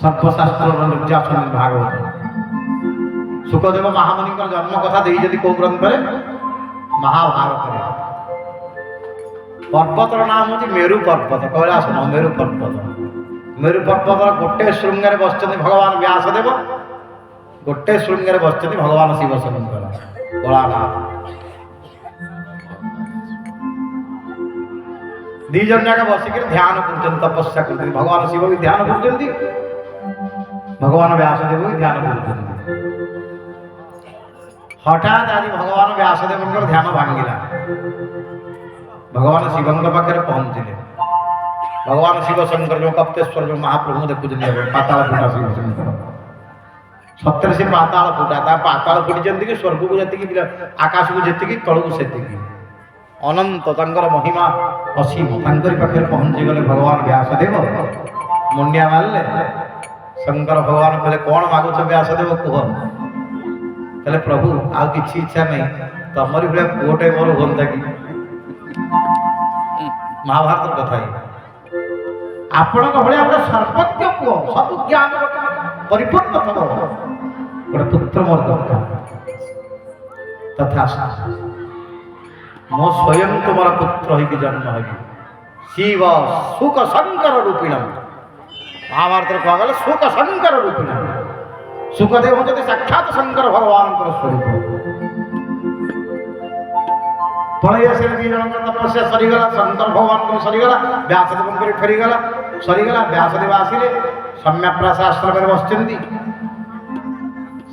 सर्वशास्त्र निर्यासन भागवत सुखदेव महामुनि जन्म कथा देती कौ ग्रंथ महाभारत पर्वतर नाम हूँ मेरु पर्वत कैलास न मेरु पर्वत गोटे श्रृंगार बस भगवान व्यासदेव गोटे श्रृंगार बस भगवान शिवशंकर गलानाथ दी जन जाक बसिक ध्यान कर तपस्या कर भगवान शिव भी ध्यान कर भगवान व्यासदेव भी ध्यान कर हठात आज भगवान व्यासदेव ध्यान भांगिला भगवान शिव पाखे पहुंचले भगवान शिव शंकर जो कप्तेश्वर जो महाप्रभु देखुं पाताल फुटा शिव शंकर सत्य से पाताल फुटा पाताल फुटी कि स्वर्ग को जी आकाश को जी तलू से अनंत महिमा असीम पाखे पहुंची गले भगवान व्यासदेव मुंडिया मारे शंकर भगवान कहले कौन मागुच व्यासदेव कह कहले प्रभु आउ किसी इच्छा नहीं तमरी भाई पुओटे मोर हंता कि महाभारत कथा आपण भाया गोटे सर्वज्ञ पुओ सब ज्ञान परिपूर्ण थब गोटे पुत्र मोर दरकार तथा मो स्वयं तुम पुत्र हो जन्म है शिव सुख शंकर रूपिण महाभारत कहगला सुख शंकर रूपिण सुखदेव होते साक्षात शंकर भगवान स्वरूप पलि आस तपस्या सरीगला शंकर भगवान सरीगला व्यासदेव फेरीगला सरीगला व्यासदेव आसिले सम्यप्रास आश्रम बस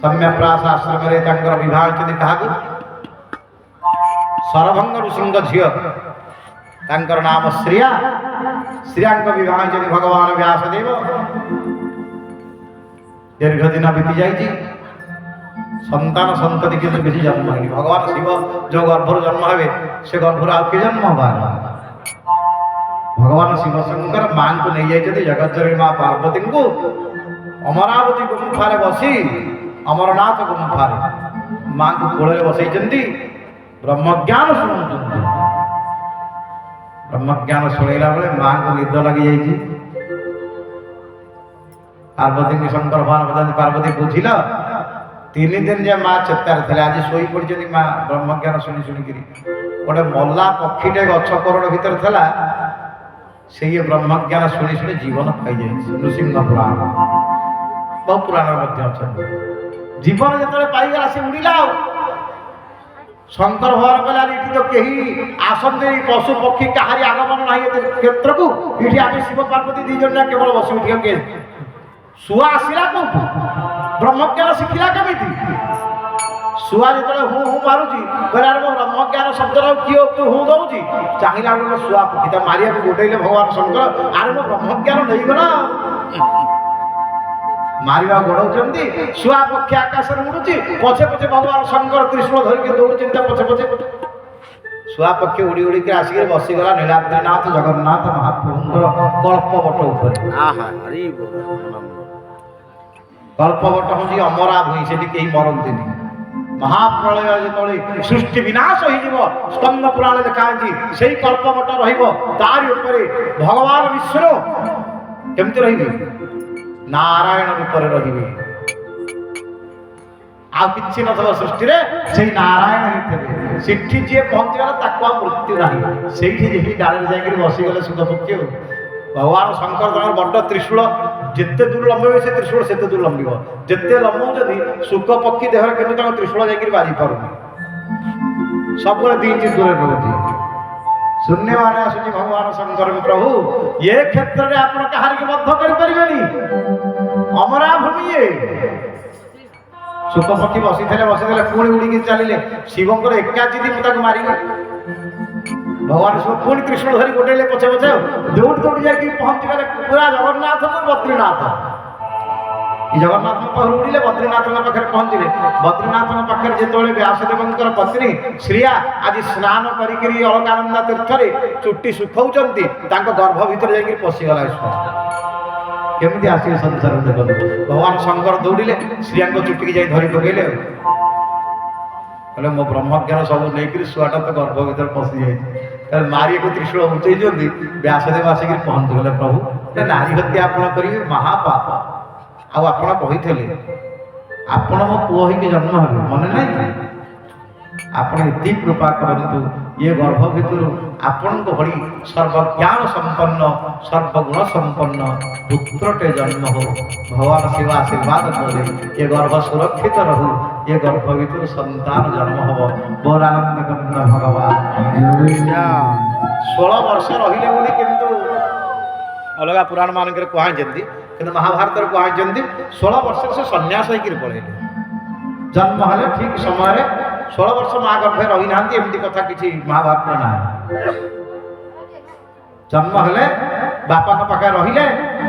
सम्यप्रास आश्रम विवाह क्या सरभंग ऋषि झील नाम श्रिया श्रिया विवाह भगवान व्यासदेव दीर्घ दिन बीती जाइए संतान संतति किसी किसी जन्म है भगवान शिव जो गर्भर जन्म है से गर्भर आउ किए जन्म हवा भगवान शिव शंकर मां को नहीं जाइए जगज्जननी मां पार्वती को अमरावती गुंफारे बसी अमरनाथ गुंफारे मां को कोल बसई ब्रह्मज्ञान शुणु ब्रह्मज्ञान शुणला बेले मां को निद लगी जाइए पार्वती की शंकर भगवान बताते पार्वती बुझिल 3 दिन जे माँ चेतार थे आज शोई पड़ी माँ ब्रह्मज्ञान शुणी शुणिक गोटे मल्ला पक्षीटे गछ करोड़ भीतर था से ये ब्रह्मज्ञान शुणी शुणी जीवन पाई जाए नृसिंह पुराण बहु पुराण जीवन जो पाईगला से उड़िला शंकर भगवान कहला तो कहीं आसंदे पशु पक्षी कहारी आगमन ना क्षेत्र को ये आम शिव पार्वती दी जन केवल बस उठे शुआ आसला कौटू ब्रह्मज्ञान शिखला कमी शुआ जो हूँ हूँ मारूची कहला मो ब्रह्मज्ञान शब्द किए हूँ दौर चाहिए गोटे शुआ पक्षी मारिया गोटेले भगवान शंकर आरे मो ब्रह्मज्ञान नहीं गला मारिया गोड़ाऊँ शुआ पक्षी आकाश में उड़ुची पछे पछे भगवान शंकर त्रिशूल धरिक दौड़ी पछे पछे शुआ पक्षी उड़ी उड़िक आसिक बसीगला नीलाद्रीनाथ जगन्नाथ महाप्रभुंर कल्पवट कल्पवट हूँ अमरा भूई से कहीं मरती महाप्रलय जो सृष्टि विनाश हो स्कंद पुराण लिखाई से कल्पवट तारी भगवान विष्णु केमती रही नारायण रूप रे आ कि न सृष्टि से नारायण ही थे सेठी जी पहुंचीगला मृत्यु ना से डाले जाकर बसीगले सुध पक्षी भगवान शंकर जन बड़ त्रिशूल जिते दूर लंबे से त्रिशूल से दूर लंबिब जिते लंबाऊँ सुख पक्षी देह के त्रिशूल जाकर बाजी पारुनी सब 2 इंच दूर रोचे शून्य माने आसुची भगवान शंकर प्रभु ये क्षेत्र में आप कहार बद्ध करें अमरा भूमि ये सुख पक्षी बसी बसीदे पुणी उड़ी चलिए शिवंकर एका जीदी मुझे मारी भगवान शिव पुणी त्रिशूल धरी गोटे पछे पछे दौड़ दौड़ जाकि पहुंची गले पूरा जगन्नाथ बद्रीनाथ जगन्नाथ उड़िले बद्रीनाथ पाखे पहुंचले बद्रीनाथ पाखे जो व्यासदेव पत्नी श्रिया आज स्नान कर अलकानंदा तीर्थ चुट्टी सुखाऊँच गर्भ भर जा पशिगला केमी आसिए संसार देखो भगवान शंकर दौड़िले श्रिया चुट्टी जाई धरी पकड़े कहले मो ब्रह्मज्ञान सब नहीं शुआटा तो गर्भ भर पशि जाए मारी को त्रिशूल उंचाई व्यासदेव आसिक पहुंच गले प्रभु नारी हत्या आप करेंगे महापाप ଆପଣ କହିଥିଲେ ଆପଣ ମୋ ପୁଅ ହେଇକି ଜନ୍ମ ହେବେ, ମନେ ନାହିଁ? ଆପଣ ଏତିକି କୃପା କରନ୍ତୁ ଏ ଗର୍ଭ ଭିତରୁ ଆପଣଙ୍କ ଭଳି ସର୍ବଜ୍ଞାନ ସମ୍ପନ୍ନ ସର୍ବଗୁଣ ସମ୍ପନ୍ନ ପୁତ୍ରଟେ ଜନ୍ମ ହଉ। ଭଗବାନ ଶିବ ଆଶୀର୍ବାଦ କଲେ ଏ ଗର୍ଭ ସୁରକ୍ଷିତ ରହୁ, ଏ ଗର୍ଭ ଭିତରୁ ସନ୍ତାନ ଜନ୍ମ ହବ। ଗୌରାନନ୍ଦ କନ୍ଦ ଭଗବାନ 16 ବର୍ଷ ରହିଲେ ବୋଲି କିନ୍ତୁ ଅଲଗା ପୁରାଣ ମାନଙ୍କରେ କୁହାଯାଇଛନ୍ତି, କିନ୍ତୁ ମହାଭାରତରେ କୁହାଯାଇଛନ୍ତି 16 ବର୍ଷରେ ସେ ସନ୍ନ୍ୟାସ ହେଇକିରି ପଳେଇଲେ। ଜନ୍ମ ହେଲେ ଠିକ ସମୟରେ 16 ବର୍ଷ ମା ଗର୍ଭରେ ରହିନାହାନ୍ତି, ଏମିତି କଥା କିଛି ମହାଭାରତରେ ନାହିଁ। ଜନ୍ମ ହେଲେ ବାପାଙ୍କ ପାଖରେ ରହିଲେ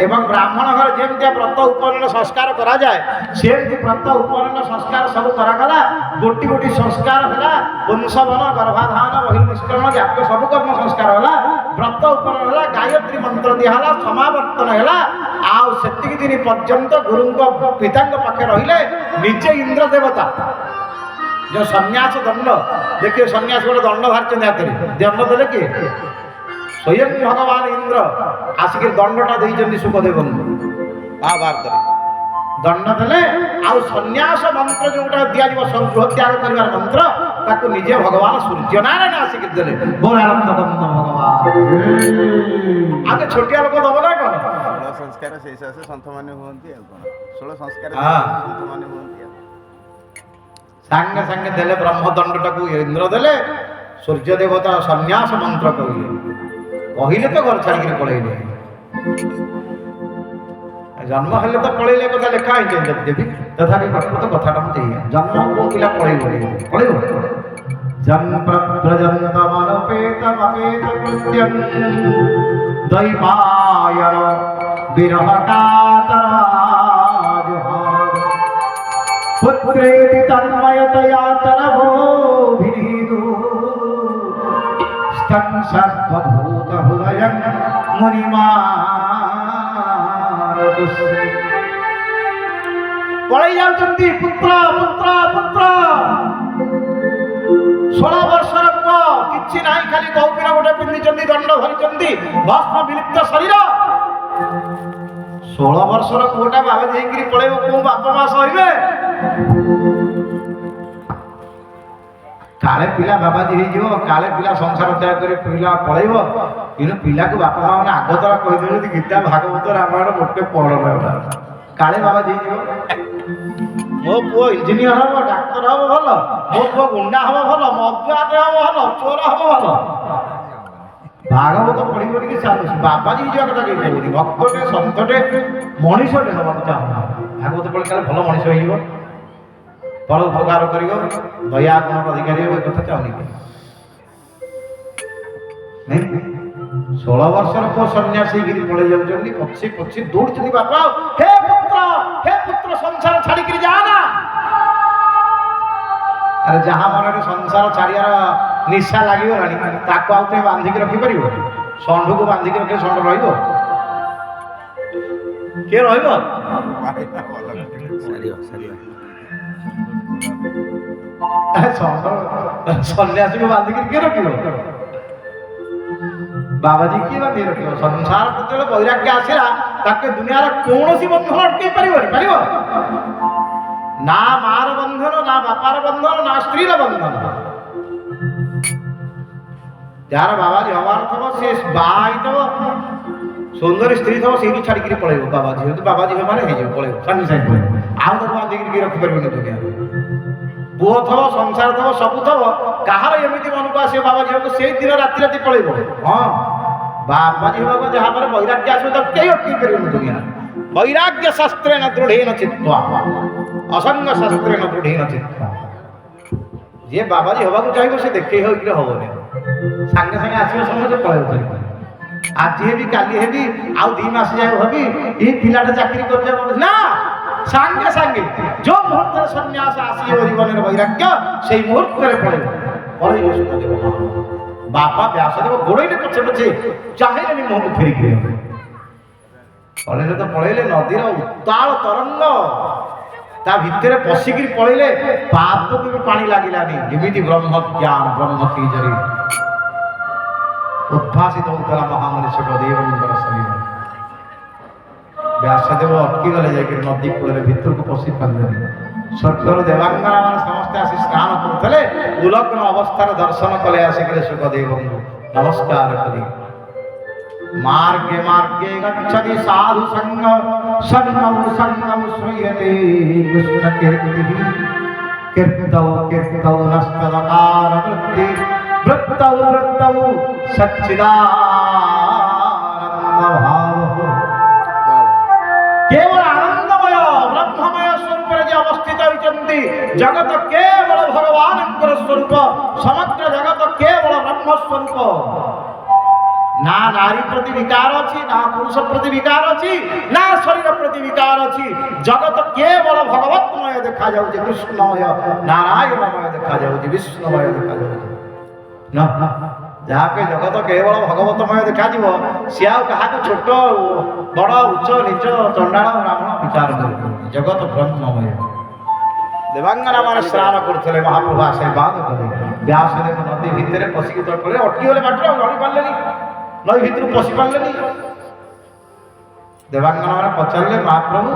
ଏବଂ ବ୍ରାହ୍ମଣ ଘରେ ଯେମିତି ବ୍ରତ ଉପନୟନ ସଂସ୍କାର କରାଯାଏ ସେମିତି ବ୍ରତ ଉପନୟନ ସଂସ୍କାର ସବୁ କରାଗଲା। ଗୋଟି ଗୋଟି ସଂସ୍କାର ହେଲା, ବଂଶବନ ଗର୍ଭାଧାନ ବହିର୍ନିଷ୍କରଣ ଜାତୀୟ ସବୁ କର୍ମ ସଂସ୍କାର ହେଲା। ବ୍ରତ ଉପନୟନ ହେଲା, ଗାୟତ୍ରୀ ମନ୍ତ୍ର ଦିଆହେଲା, ସମାବର୍ତ୍ତନ ହେଲା। ଆଉ ସେତିକି ଦିନ ପର୍ଯ୍ୟନ୍ତ ଗୁରୁଙ୍କ ପିତାଙ୍କ ପାଖରେ ରହିଲେ। ନିଜେ ଇନ୍ଦ୍ର ଦେବତା जो सन्यास दंड देखिए, सन्यास गोटे दंड बाहर हाथ में दंड देले किए स्वयं भगवान इंद्र आसिक दंडटा देते सुखदेव महाभारत दंड देले। आउ सन्यास मंत्र जोटा दिया गृह त्याग कर मंत्र ताको निजे भगवान सूर्यनारायण आसिक देले। बोलानंद भगवान आगे छोटिया लोक दब ना कौन 16 संस्कार से सन्थ माने हुअन्ति आ कोन 16 संस्कार सन्थ माने हुअन्ति सांगे सांगे देले ब्रह्मदंडटा को इंद्र देले। सूर्य देवता सन्यास मंत्र कहले कहले तो घर छाड़ी पलैले। जन्म हेले तो पलैले कथा लिखा है देवी तथापि प्रकृत कथाटा मुझे जन्म को पिला पलैब पलैब जन्म प्रजंत मनोपेतमपेत कृत्यं दैवायर विरहकातराज पुत्रेति तन्मयतया तरभोभिनीदु स्तन सर्वभूत हृदयं मुनिमारदुस्से पळै जाउछन्ति पुत्र पुत्र पुत्र 16 वर्षर पुଅ किछि नाही खाली कौपीन गोटे पिंधिचन्ति दंड धरिचन्ति भस्म विलिप्त शरीर 16 वर्षर पुଅटा बाबा जाइकरी पळैबो को बाप मा सहिबे काले पिला बाबाजी हो काले पिला संसार त्याग कर पिला पलैब कि पिला को बापा माँ मैंने आगतरा कहीदे गीता भागवत रामायण गोटे पढ़ काले बाबाजी मो पुओ इंजीनियर हम डाक्तर हम भल मो पुओ गुंडा हम भल मदुआटे हम भल चोर हम भल भागवत पढ़ी कि बाबाजी जो कथा कही भक्तटे सन्तटे मनीषटे हवा चाहूँ भागवत पढ़ी काले भल मनीष हो बड़ उपकार कर दया गुण अधिकारी हो कथा चाहूनी 16 वर्षर पुओ सन्यासी गिरी पड़े जाउछन्ति पक्षी पक्षी दौड़छन्ति बापा हे पुत्र संसार छाड़ी कर जाना। अरे जहाँ मन संसार छाड़ियार निशा लगी ताको आउ तुम बांधिक रखी पार षंढ को बांधिक रखे षंढ रहिबो के रहिबो सन्यासी को बांधिक किए रखियो बाबाजी किए बांधि रखियो संसार जो वैराग्य आसला ताके दुनिया कौन बंधन अटकई पार ना मार बंधन ना बापार बंधन ना स्त्री बंधन जार बाबाजी हमार थब से बाई थब सुंदर स्त्री थब से छाड़ी पलैब बाबाजी बाबाजी मैंने पलैब सागे सागे पलैब आउ तो बांधिक रखिपार दुनिया पुओ थब संसार थब सब थब कहार एमती मन को आस बाबा झील को से दिन राति राति पलैब हाँ बाबा झील को जहाँ पर वैराग्य आस कई अटक पार दुनिया वैराग्य शास्त्रेण दृढ़ेन चित्वा असंग शास्त्रेण दृढ़ेन चित्वा जे बाबाजी हवा चाहिए से देखे हम सागे सागे आस समझे पलैब आज हेबी काली हेबी आउ 2 मास जाए हबी ये पिलाटा चाकरी कर ना सांगे सांगे जो मुहूर्त सन्यास आसी जीवन वैराग्य से मुहूर्त पलैब बापा व्यासदेव गोड़े पछे पछे चाहे मुह को फेरिक पलैले तो पलैले नदीर उत्ताल तरंग ता भितर पशिक पलैले पाप को भी पानी लगिलानी एमती ब्रह्म ज्ञान ब्रह्म तेजरी उद्भासित होता महामनीषक देव शरीर ବ୍ୟାସଦେବ ଅଟକିଗଲେ ଯାଇକି ନଦୀ କୂଳରେ ଭିତରକୁ ପଶି ପାରିଲେନି। ସ୍ୱର୍ଗର ଦେବାଙ୍ଗନା ମାନେ ସମସ୍ତେ ଆସି ସ୍ନାନ କରୁଥିଲେ। ଉଲଗ୍ନ ଅବସ୍ଥାରେ ଦର୍ଶନ କଲେ ଆସିକରି ସୁଖଦେବଙ୍କୁ ନମସ୍କାର କଲି। ମାର୍ଗେ ମାର୍ଗେ ଗଚ୍ଛତି ସାଧୁ ସଂଗ ସଙ୍ଗମ ସଙ୍ଗମ ଶ୍ରୟତେ କୃଷ୍ଣ କୀର୍ତି କୀର୍ତ୍ତౌ କୀର୍ତ୍ତౌ নস্তদকার বৃত্তি বৃত্তৌ বৃত্তৌ সচ্চিদানন্দ ভাব। কেবল আনন্দময় ব্রহ্মময় স্বরূপে যে অবস্থিত হইଛନ୍ତି জগত কেবল ভগবানଙ୍କର স্বরূপ। সমগ্র জগত কেবল ব্রহ্ম স্বরূপ। না নারী প্রতি বিকার ଅଛି, না পুরুষ প্রতি বিকার ଅଛି, না শরীর প্রতি বিকার ଅଛି। জগত কেবল ভগবতময় ଦେଖାଯାଉଛି, কৃষ্ণময় নারায়ণময় ଦେଖାଯାଉଛି, ବିଷ୍ণୁମୟ ଦେଖାଯାଉଛି। ନା ଯାହାକୁ ଜଗତ କେବଳ ଭଗବତମୟ ଦେଖାଯିବ ସିଏ ଆଉ କାହାକୁ ଛୋଟ ବଡ଼ ଉଚ୍ଚ ନିଚ ଚଣ୍ଡାଳ ବ୍ରାହ୍ମଣ ବିଚାର କରିବ। ଜଗତ ବ୍ରହ୍ମମୟ। ଦେବାଙ୍ଗନା ମାନେ ସ୍ନାନ କରୁଥିଲେ। ମହାପ୍ରଭୁ ଆଶୀର୍ବାଦ କଲେ। ବ୍ୟାସଦେବ ନଦୀ ଭିତରେ ପଶିକି ତଳେ ଅଟକିଗଲେ ବାଟରେ, ଆଉ ଜାଣି ପାରିଲେନି, ନଈ ଭିତରୁ ପଶି ପାରିଲେନି। ଦେବାଙ୍ଗନା ମାନେ ପଚାରିଲେ ମହାପ୍ରଭୁ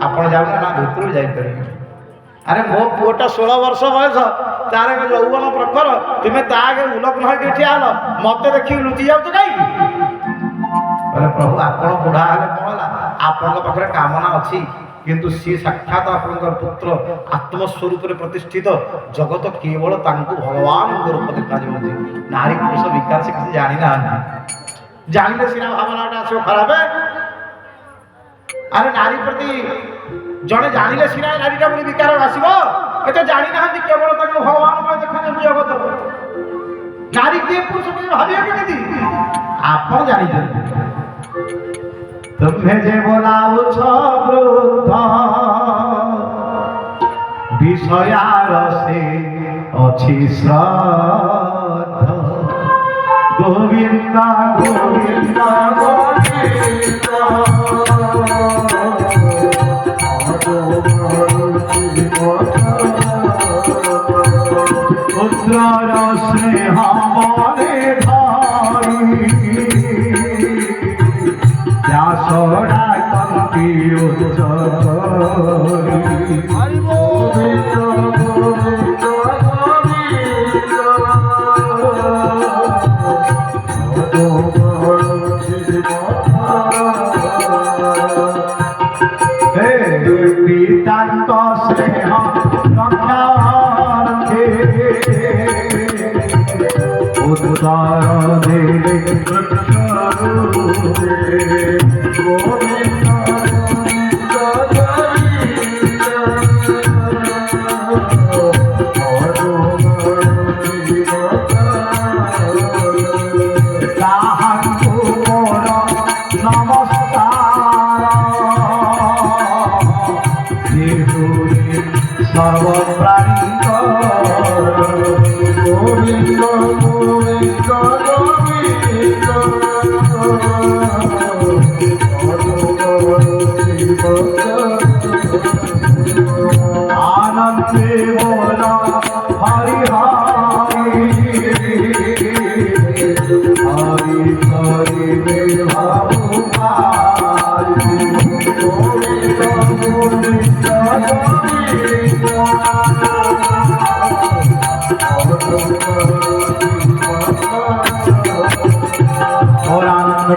ଆପଣ ଯାଉନା? ନା ଭିତରୁ ଯାଇପାରିବେ। ଆରେ ମୋ ପୁଅଟା 16 ବର୍ଷ ବୟସ, ତାର ଏବେ ଯୌବନ ପ୍ରଖର, ତୁମେ ତା ଆଗରେ ଉଲଗ୍ନ ହେଇକି ଠିଆ ହେଲ, ମତେ ଦେଖିକି ଲୁଚି ଯାଉଛ କାହିଁକି? କହିଲେ ପ୍ରଭୁ ଆପଣ ବୁଢ଼ା ହେଲେ କଣ ହେଲା, ଆପଣଙ୍କ ପାଖରେ କାମନା ଅଛି, କିନ୍ତୁ ସିଏ ସାକ୍ଷାତ ଆପଣଙ୍କର ପୁତ୍ର ଆତ୍ମସ୍ୱରୂପରେ ପ୍ରତିଷ୍ଠିତ। ଜଗତ କେବଳ ତାଙ୍କୁ ଭଗବାନଙ୍କ ରୂପ ଦେଖାଯାଉଛି। ନାରୀ ପୁରୁଷ ବିକାର ସେ କିଛି ଜାଣିନାହାନ୍ତି। ଜାଣିଲେ ସିନା ଭାବନାଟା ଆସିବ ଖରାପ। ଆରେ ନାରୀ ପ୍ରତି ଜଣେ ଜାଣିଲେ ସିନା ନାରୀଟା ବୋଲି ବିକାର ଆସିବ। ଏତେ ଜାଣିନାହାନ୍ତି, କେବଳ ତାଙ୍କୁ ଭଗବାନମୟ ଦେଖାଯାଉଛି ଜଗତ। ନାରୀ କିଏ ପୁରୁଷ କିଏ ଭାବିବେ କେମିତି? ଆପଣ ଜାଣିଛନ୍ତି। ତୁମେ ଯେ ବୋଲାଉଛ ବୃଦ୍ଧ বিষয়ার সে অছি শ্রদ্ধ। গোবিন্দ গোবিন্দ গোবিন্দ পুত্রর স্নেহ মনে ধরি ব্যাসরা কন্তি উচ্চ পিতাঙ্ক স্নেহ রক্ষার্থে উত্তর দেবে সর্বপ্রাণী গোবিন্দ গোবিন্দ আনন্দে বল হরি হরি হরি হরি রে ভাবু গোবিন্দ গোবিন্দ और आनंद